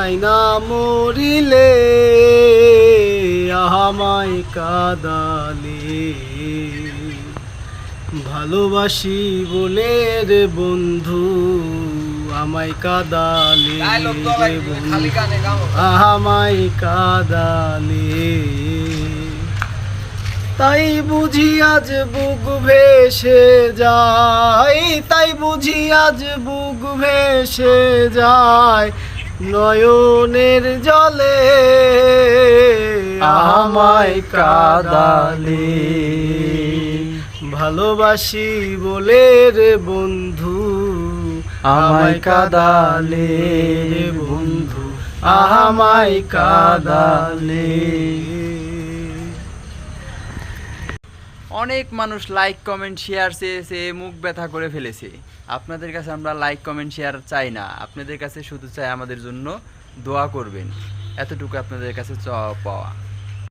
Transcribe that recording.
চাই না মরিলে আমায় কাদালে, ভালোবাসি বলে রে বন্ধু আমায় কাদালে রে বন্ধু, আমায় কাদালে। তাই বুঝি আজ বুক ভেসে যায়, তাই বুঝি আজ বুক ভেসে যায় নয়নের জলে আমায় কাদালে, ভালোবাসি বলে রে বন্ধু আমায় কাদালে রে বন্ধু, আমায় কাদালে। অনেক মানুষ লাইক কমেন্ট শেয়ার চেয়েছে, মুখ ব্যথা করে ফেলেছে। আপনাদের কাছে আমরা লাইক কমেন্ট শেয়ার চাই না, আপনাদের কাছে শুধু চাই আমাদের জন্য দোয়া করবেন, এতটুকু আপনাদের কাছে চাওয়া পাওয়া।